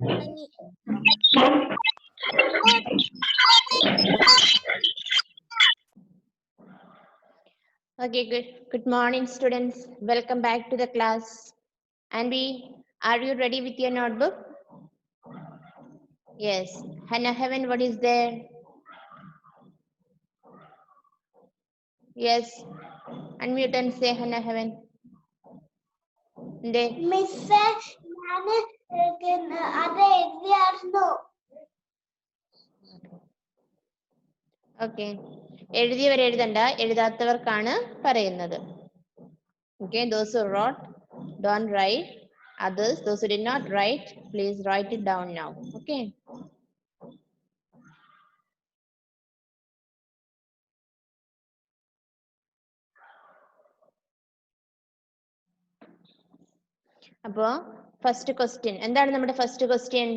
Okay, good. Good morning, students. Welcome back to the class. Andy, are you ready with your notebook? Yes. Hannah Heaven, what is there? Yes. Unmute and say Hannah Heaven. Miss, okay, എഴുതിയവർ എഴുതണ്ട, എഴുതാത്തവർക്കാണ് പറയുന്നത്. Okay, those who wrote, don't write. Others, those who did not write, please write it down now. Okay. അപ്പോ first question എന്താണ്? നമ്മുടെ first question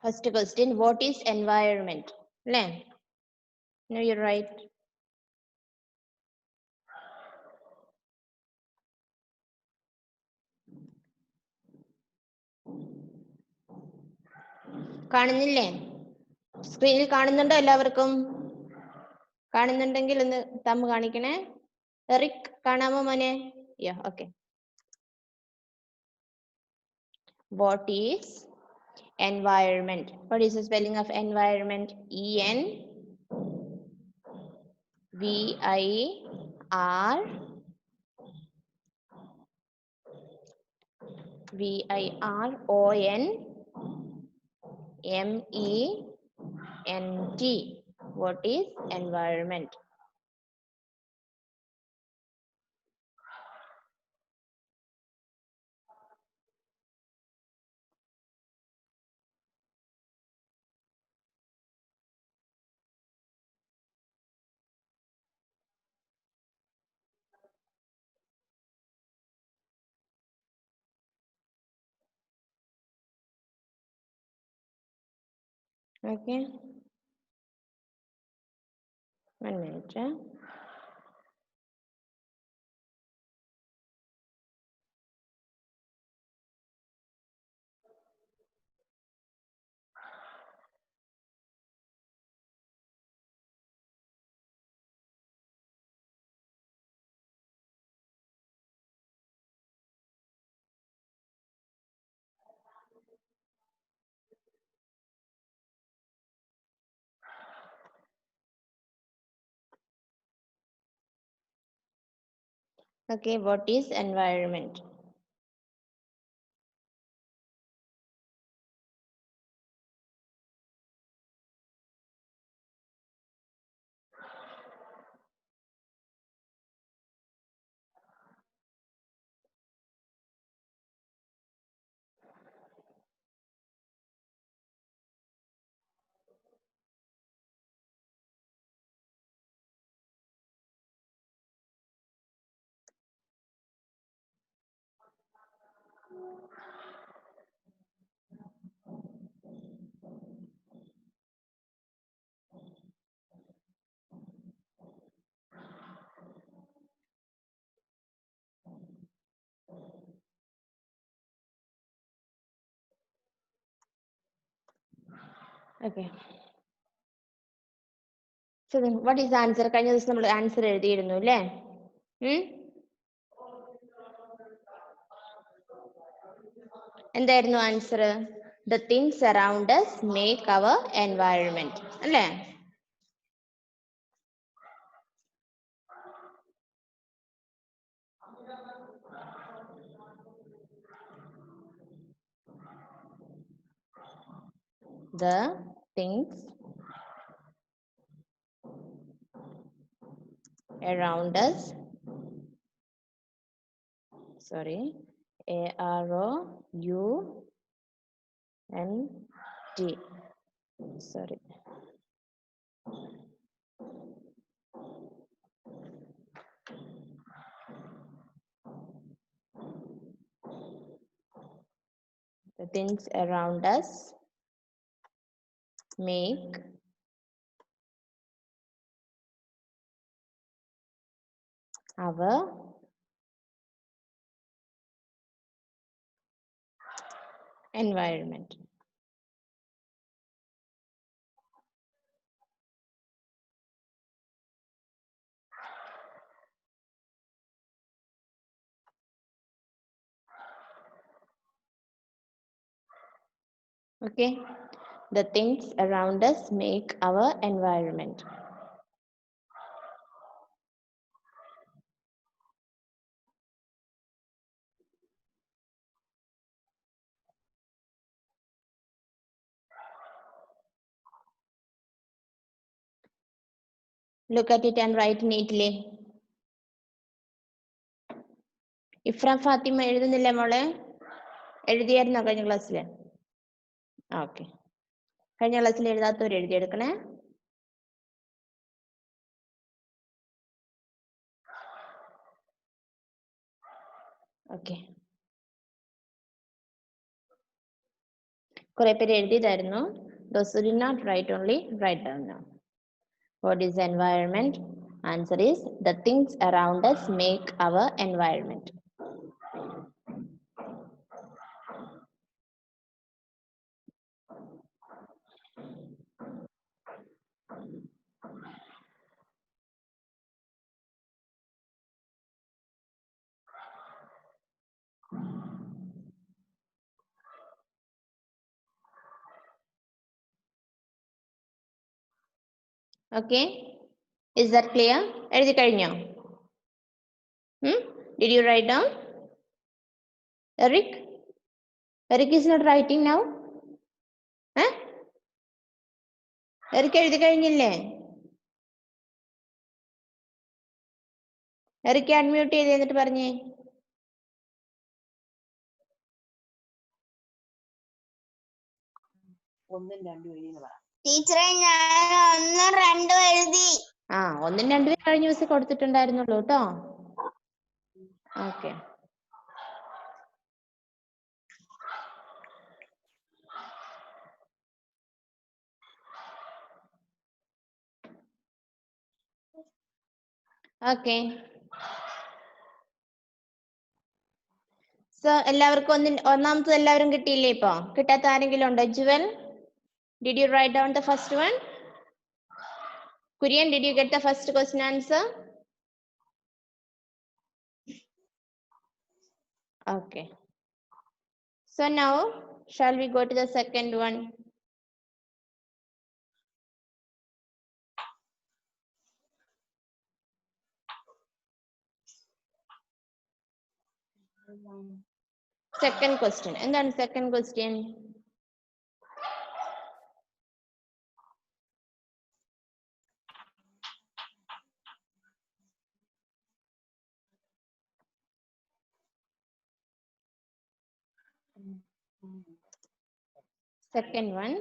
first question, what is environment? അല്ലേ? No, you're right. കാണുന്നില്ലേ? സ്ക്രീനിൽ കാണുന്നുണ്ടോ എല്ലാവർക്കും? കാണുന്നുണ്ടെങ്കിൽ ഒന്ന് തമ്മ് കാണിക്കണേ. എറിക്, കാണാമോ മോനെ? Yeah, okay. What is environment? What is the spelling of environment? environment. What is environment? Okay. 1 minute. Okay, what is environment? Okay. So then what is the answer? കഴിഞ്ഞ ദിവസം നമ്മൾ ആൻസർ എഴുതിയിരുന്നു അല്ലേ? എന്തായിരുന്നു answer? The things around us make our environment. അല്ലേ? The things around us. Sorry, A-R-O-U-N-T. Sorry. The things around us make our environment. Okay, the things around us make our environment. Look at it and write neatly. Ifran Fathima എഴുതുന്നില്ലേ മോളെ? എഴുതിയായിരുന്നോ കഴിഞ്ഞ ക്ലാസ്സിൽ? Okay, കഴിഞ്ഞ ക്ലാസ്സിൽ എഴുതാത്തവർ എഴുതിയെടുക്കണേ. Okay, കുറെ പേര് എഴുതിയതായിരുന്നു. Those who did not write, only write down now. What is environment? Answer is the things around us make our environment. Okay, is that clear? എഴുതി കഴിഞ്ഞോ? Did you write down? Eric? Eric is not writing now? Eric എഴുതി കഴിഞ്ഞില്ലേ? Eric unmute ചെയ്ത് എന്നിട്ട് പറഞ്ഞേ. ടീച്ചറെ ഞാൻ 1, 2 എഴുതി. 1, 2 കഴിഞ്ഞ ദിവസം കൊടുത്തിട്ടുണ്ടായിരുന്നുള്ളൂ കേട്ടോ. Okay, okay. സോ എല്ലാവർക്കും ഒന്നാമത്തെ എല്ലാവരും കിട്ടിയില്ലേ? ഇപ്പൊ കിട്ടാത്ത ആരെങ്കിലും ഉണ്ടോ? Jewel, did you write down the first one? Kurian, did you get the first question answer? Okay, so now shall we go to the second one? Second question. എന്താണ് second question? Second one.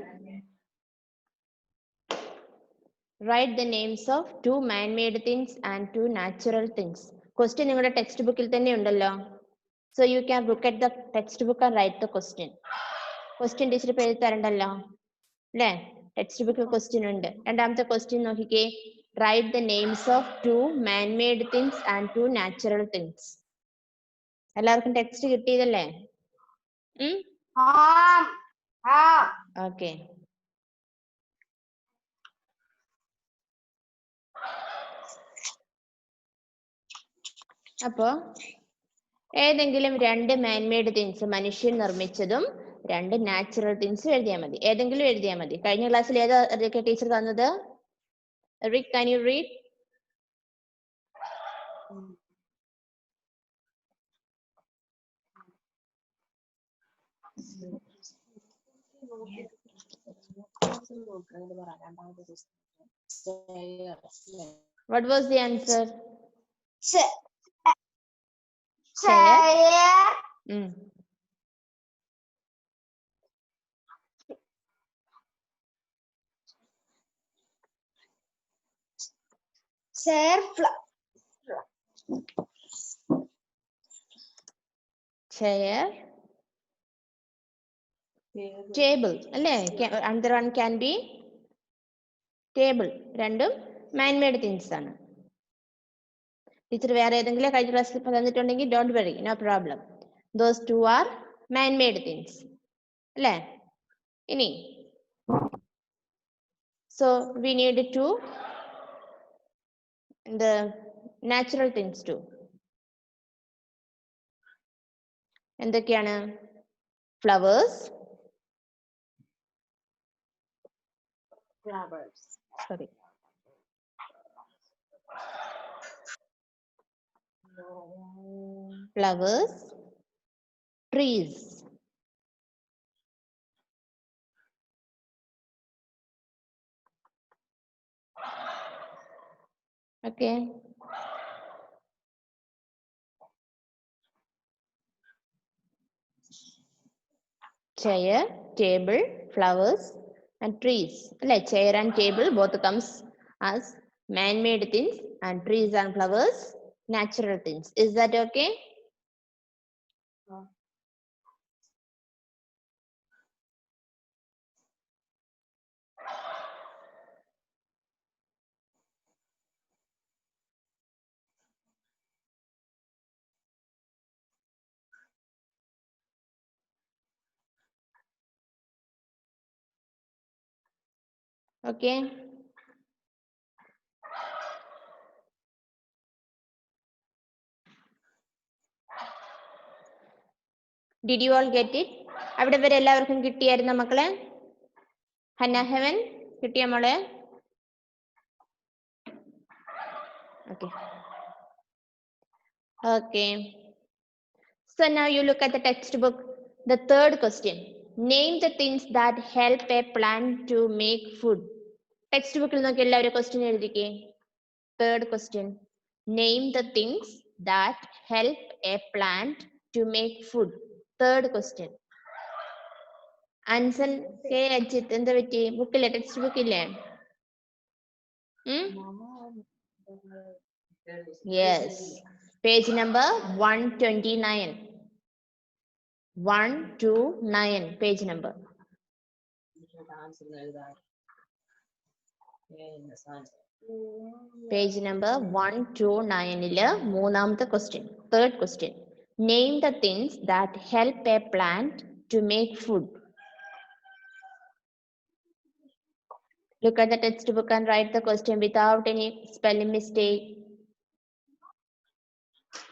Write the names of 2 man-made things and 2 natural things. Question നിങ്ങളുടെ text ബുക്കിൽ തന്നെ ഉണ്ടല്ലോ. So you can look at the textbook and write the question. Question teacher പേര് തരണ്ടല്ലോ അല്ലേ? Text ബുക്കിൽ question ഉണ്ട്. രണ്ടാമത്തെ ക്വസ്റ്റ്യൻ നോക്കിക്കേ. Write the names of 2 man-made things and 2 natural things. എല്ലാവർക്കും ടെക്സ്റ്റ് കിട്ടിയതല്ലേ? ഓക്കെ, അപ്പോ ഏതെങ്കിലും 2 മാൻമെയ്ഡ് തിങ്സ് മനുഷ്യൻ നിർമ്മിച്ചതും 2 നാച്ചുറൽ തിങ്സ് എഴുതിയാൽ മതി. ഏതെങ്കിലും എഴുതിയാൽ മതി. കഴിഞ്ഞ ക്ലാസ്സിൽ ഏതൊക്കെ ടീച്ചർ തന്നത്? Rick, can you read? What was the answer? Chair. Mm. Chair. Chair. Table. അല്ലേ? Another one can be table. രണ്ടും man-made things ആണ്. ടീച്ചർ വേറെ ഏതെങ്കിലും കഴിഞ്ഞ ക്ലാസ്സിൽ തന്നിട്ടുണ്ടെങ്കിൽ don't worry, no problem. Those two are man-made things. അല്ലേ? ഇനി so we need to the natural things too. എന്തൊക്കെയാണ്? Flowers. Sorry. Flowers. Trees. Okay. Chair, table, flowers, and trees. Like chair and table both comes as man-made things, and trees and flowers natural things. Is that okay? Okay. Did you all get it? അവിടെ വരെ എല്ലാവർക്കും കിട്ടിയായിരുന്നോ മക്കളെ? Hannah heaven കിട്ടിയ മോളെ? Okay. Okay. So now you look at the textbook. The third question. Name the things that help a plant to make food. Textbookil നോക്കി എല്ലാവരും question എഴുതിക്കേ. Third question. Name the things that help a plant to make food. Third question. Answer K. Ajit, എന്താ പറ്റി? ബുക്കില്ലേ? Text ബുക്കില്ലേ? Yes. Page number 129. 129 page number. Page number 129 മൂന്നാമത്തെ question. Third question. Name the things that help a plant to make food. Look at the textbook and write the question without any spelling mistake.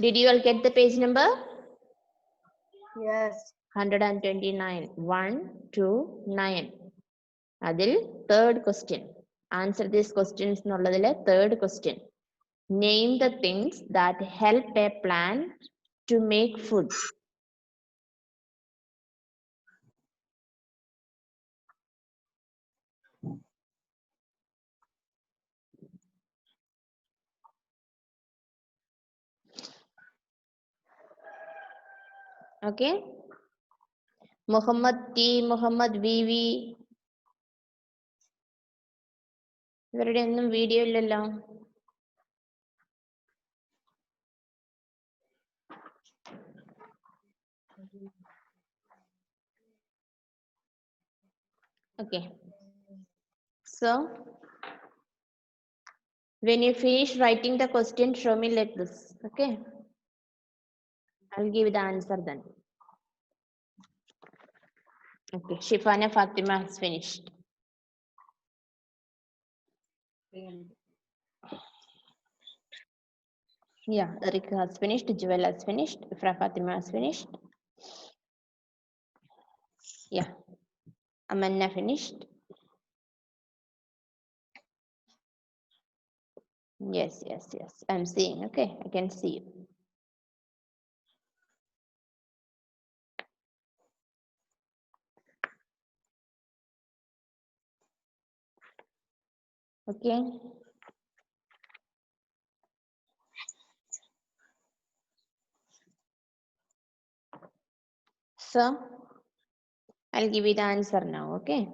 Did you all get the page number? Yes. 129. 129. അതിൽ third question. Answer these questions എന്നുള്ളതിലെ third question. Name the things that help a plant to make food. Okay. Muhammad T, Muhammad VV. ഇവരുടെ ഒന്നും video ഇല്ലല്ലോ. Okay. So when you finish writing the question, show me like this. Okay. I'll give the answer then. Okay. Shifana Fatima has finished. Yeah, Rika has finished, Jewel has finished, Ifra Fatima has finished. Yeah, Amanna finished. Yes, yes, yes. I'm seeing. Okay, I can see you. Okay. So I'll give you the answer now, okay?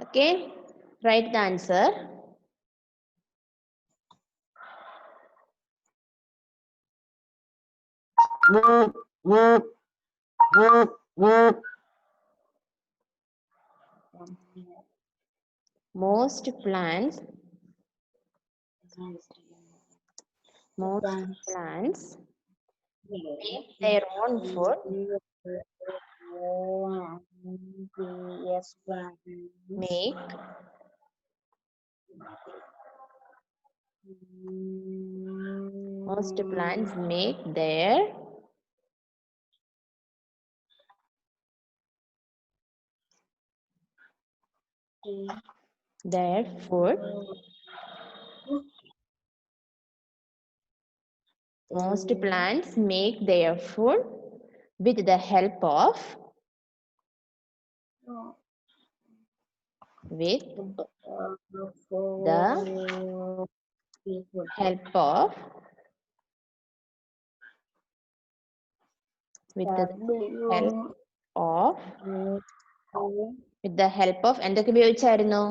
Okay, write the answer. Most plants make their own food, make most plants make their food. Most plants make their food with the help of with the help of with the help of with the help of എന്തൊക്കെ ഉപയോഗിച്ചായിരുന്നു?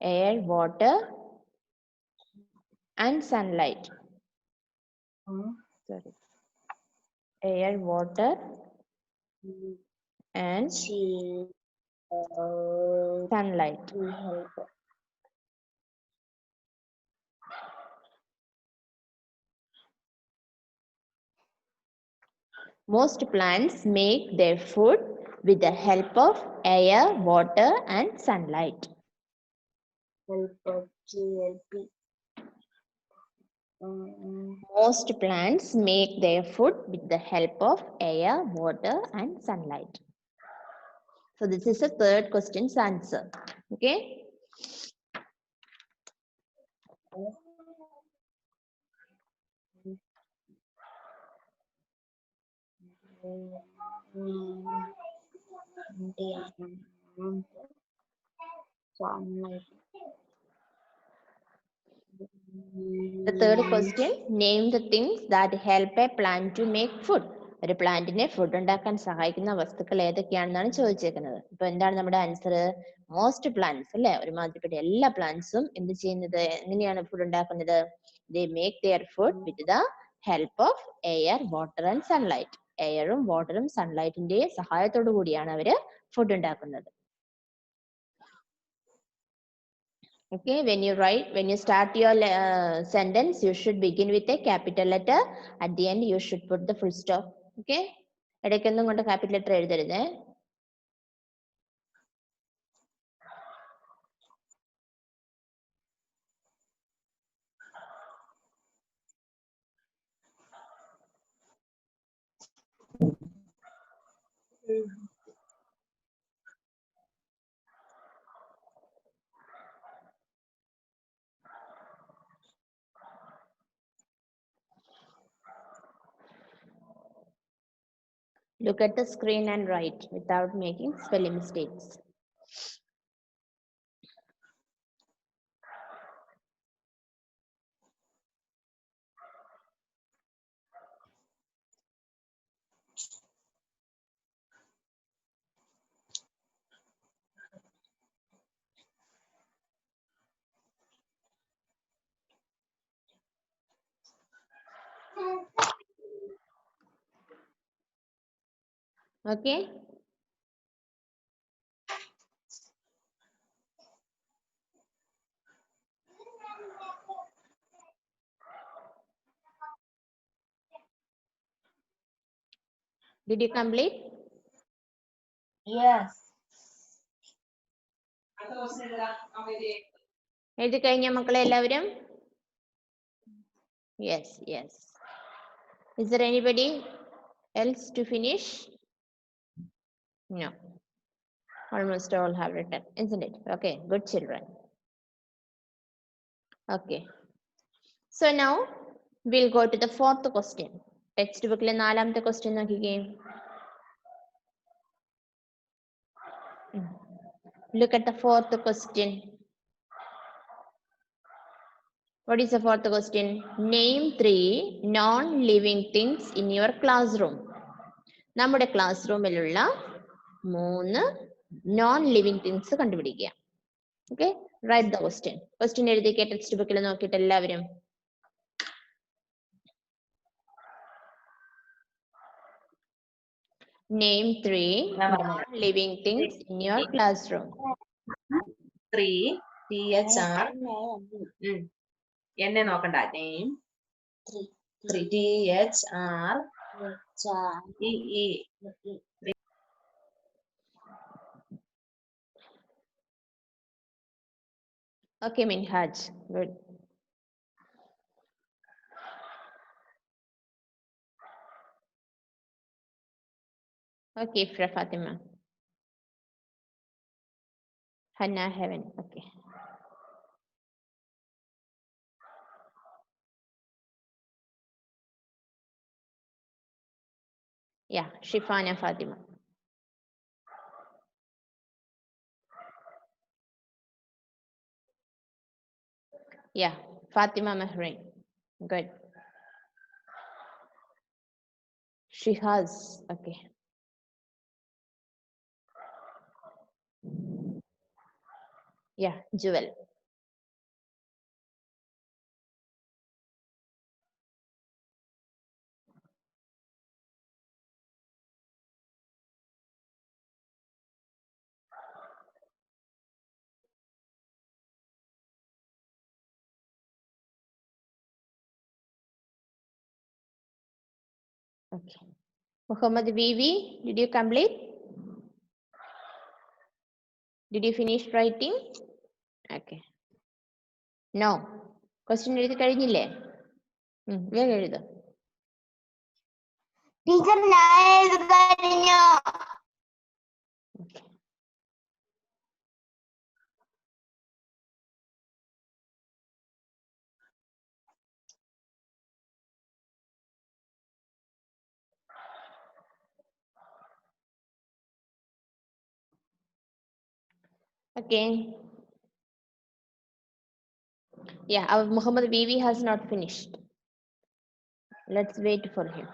air, water, and sunlight. Sorry. Air, water, and sunlight. Most plants make their food with the help of air, water, and sunlight. Most plants make their food with the help of air, water, and sunlight. So this is the third question's answer. Okay. The third question, name the things that help a plant to make food. ഒരു പ്ലാന്റിനെ food ഉണ്ടാക്കാൻ സഹായിക്കുന്ന വസ്തുക്കൾ ഏതൊക്കെയാണെന്നാണ് ചോദിച്ചേക്കുന്നത്. ഇപ്പൊ എന്താണ് നമ്മുടെ answer? Most plants അല്ലെ, ഒരുമാതിരിപ്പെട്ട എല്ലാ പ്ലാന്റ്സും എന്ത് ചെയ്യുന്നത്, എങ്ങനെയാണ് ഫുഡ് ഉണ്ടാക്കുന്നത്? They make their food with the help of air, water and sunlight. എയറും വാട്ടറും സൺലൈറ്റിന്റെ സഹായത്തോടു കൂടിയാണ് അവര് ഫുഡ് ഉണ്ടാക്കുന്നത്. Okay, when you start your sentence, you should begin with a capital letter. At the end, you should put the full stop. Okay, ഇടയ്ക്കൊന്നും കൊണ്ട് capital letter എഴുതരുതേ. Look at the screen and write without making spelling mistakes. Okay. Did you complete? Yes. എഴുതി കഴിഞ്ഞ മക്കളെ എല്ലാവരും? Yes, yes. Is there anybody else to finish? No. Almost all have written, isn't it? Okay, good children. Okay. So now we'll go to the fourth question. Textbook le നാലാമത്തെ question നോക്കിക്കേ. Look at the fourth question. What is the fourth question? Name 3 non-living things in your classroom. നമ്മുടെ ക്ലാസ് റൂമിലുള്ള 3 non-living things കണ്ടുപിടിക്കുക. Okay, write the question. Question എഴുതിക്കുക text ബുക്കിൽ നോക്കിയിട്ട് എല്ലാവരും. Name 3 non-living things in your classroom. 3 THR എന്നെ നോക്കണ്ട. Name 3 THR EE. Okay, Minhaj, good. Okay, Ifra Fatima. Hannah Heaven, okay. Yeah, Shifana Fatima. Yeah, Fatima Mahrain. Good. Shihaz, okay. Yeah, Jewel. Okay. Muhammad Vivi, did you complete? Did you finish writing? Okay. No. Question എഴുതി കഴിഞ്ഞില്ലേ? വേഗം എഴുത്. Teacher ഞാൻ എഴുതി കഴിഞ്ഞു. Okay. Okay. Yeah, our Muhammad Vivi has not finished. Let's wait for him.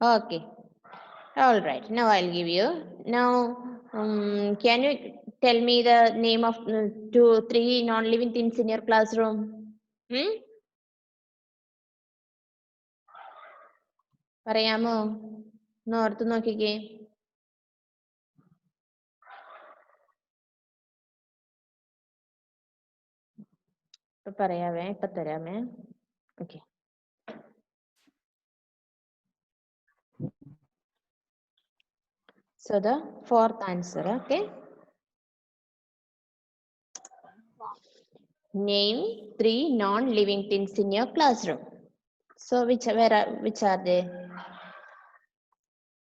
Okay. All right. Now I'll give you. Now, can you tell me the name of 2, 3 non-living things in your classroom? പറയാമോ? ഒന്ന് ഓർത്ത് നോക്കിക്കേ. ഇപ്പൊ പറയാവേ, ഇപ്പൊ തരാമേ. Okay. So the fourth answer, okay. Name 3 non-living things in your classroom. So which are they?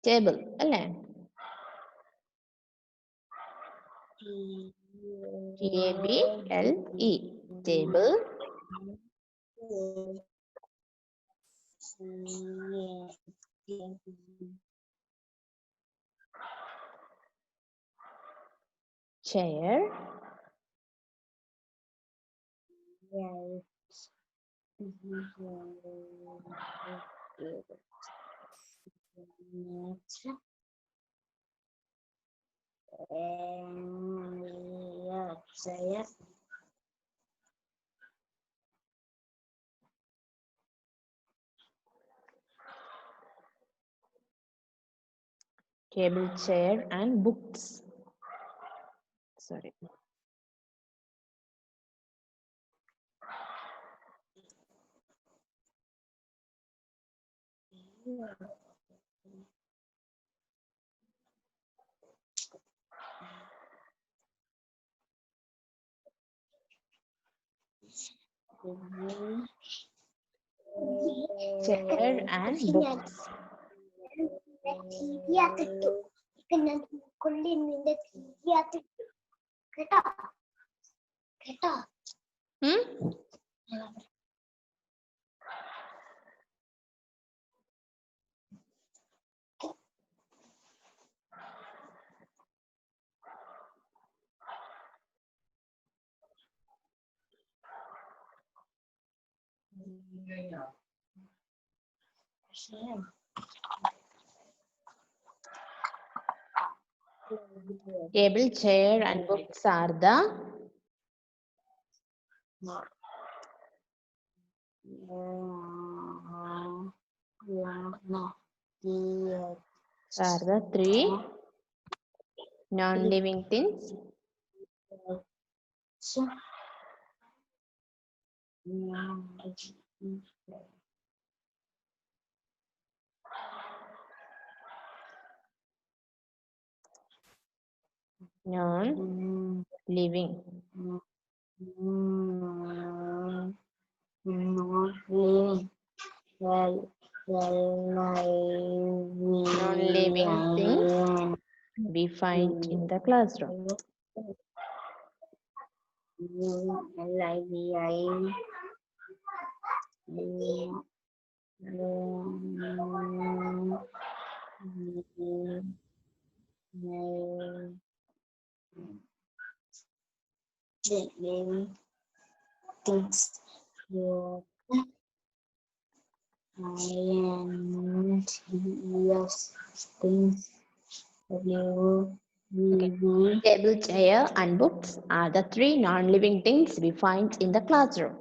Table, അല്ലേ? TABLE. Table. Chair. Table, chair, and books. Sorry. chair and books. Hmm? Table, chair, and books are the three non-living things. Non-living. Non-living things we find in the classroom. Things you and yes things you Table, chair, and books are the three non-living things we find in the classroom.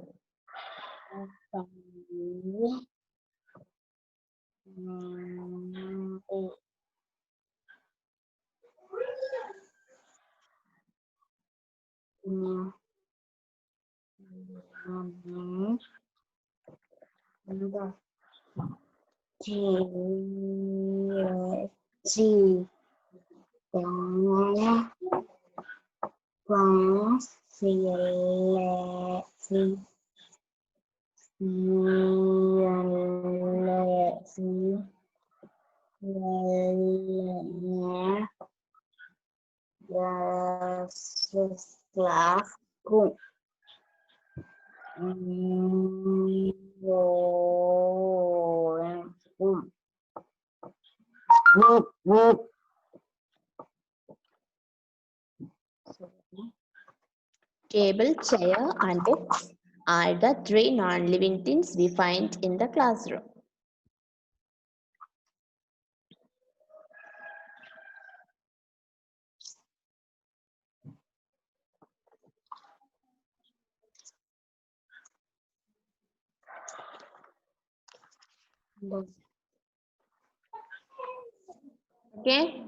classroom. Table, chair, and books are the three non-living things we find in the classroom. Okay.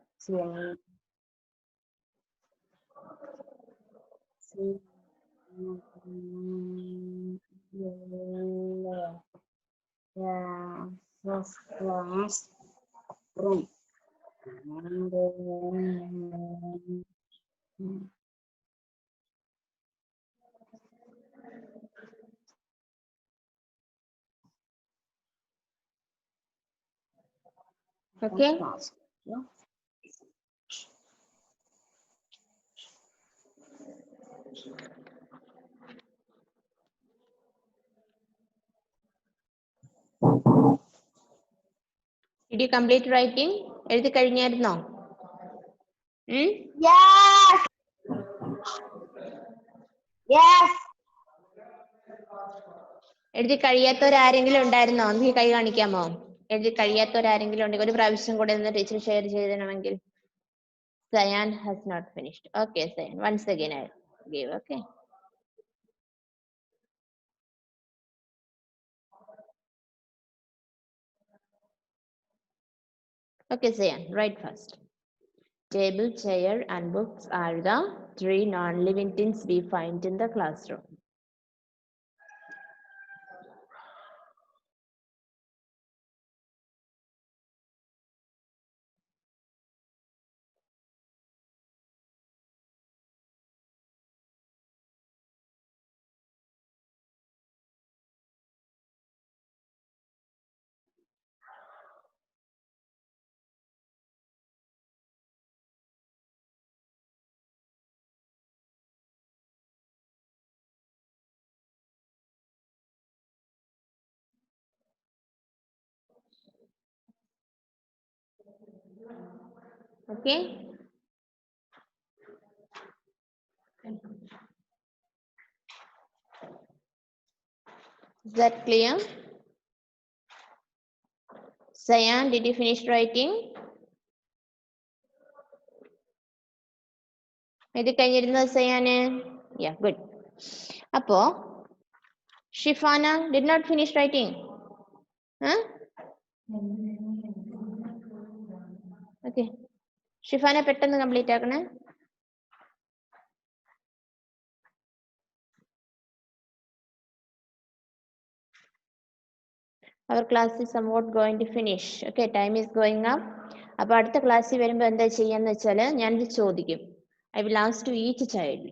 Classroom. Okay. Did you complete writing? എഴുതി കഴിഞ്ഞായിരുന്നോ? Yes. Yes. എഴുതി കഴിയാത്തവരാരെങ്കിലും ഉണ്ടായിരുന്നോ? നീ കൈ കാണിക്കാമോ? എഴുതി കഴിയാത്തവരാരെങ്കിലും ഉണ്ടെങ്കിൽ ഒരു പ്രാവശ്യം കൂടെ ഒന്ന് ടീച്ചർ ഷെയർ ചെയ്തണമെങ്കിൽ. Sayan has not finished. Okay, Sayan. Once again I give. Okay. Okay, Zayan, write first. Table, chair, and books are the 3 non-living things we find in the classroom. Okay? Is that clear? Sayan, did you finish writing? ഇത് കഴിഞ്ഞിരുന്നത് സയാന്? Yeah, good. അപ്പോ Shifana did not finish writing. Huh? Okay. Shifana പെട്ടെന്ന് complete ആക്കണേ. Our class is somewhat going to finish. Okay, time is going up. അപ്പോൾ അടുത്ത ക്ലാസ്സിൽ വരുമ്പോൾ എന്താ ചെയ്യാന്ന് വെച്ചാൽ ഞാനിത് ചോദിക്കും. I will ask to each child.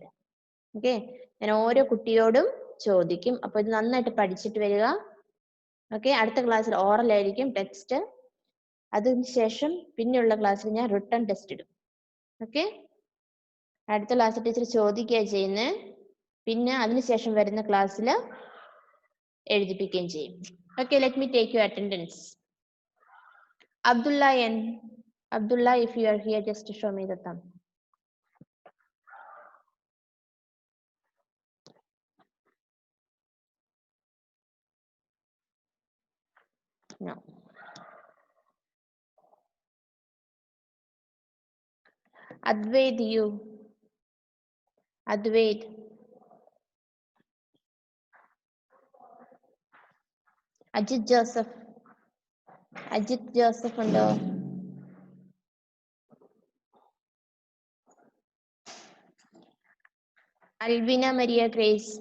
Okay, ഞാൻ ഓരോ കുട്ടിയോടും ചോദിക്കും. അപ്പോൾ ഇത് നന്നായിട്ട് പഠിച്ചിട്ട് വരിക. ഓക്കെ, അടുത്ത ക്ലാസ്സിൽ ഓറൽ ആയിരിക്കും ടെക്സ്റ്റ്. അതിനുശേഷം പിന്നെയുള്ള ക്ലാസ്സിൽ ഞാൻ റിട്ടൺ ടെസ്റ്റ് ഇടും. ഓക്കെ, അടുത്ത ക്ലാസ്സിൽ ടീച്ചർ ചോദിക്കുക ചെയ്യുന്നത്, പിന്നെ അതിനുശേഷം വരുന്ന ക്ലാസ്സിൽ എഴുതിപ്പിക്കുകയും ചെയ്യും. Okay, let me take your attendance. Abdullah, if you are here, just show me the thumb. No. Advaid, you. Advaid. Ajit Joseph. Ajit Joseph undo. Alvina Maria Grace.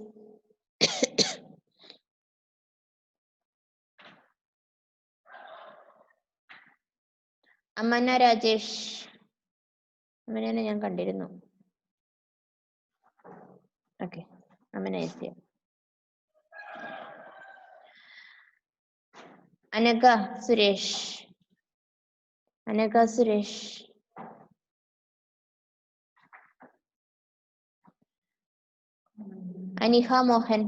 Amana Rajesh. Amana ഞാൻ കണ്ടിരുന്നു. Okay, Amana is here. Anagha Suresh. Anagha Suresh. Aniha Mohan.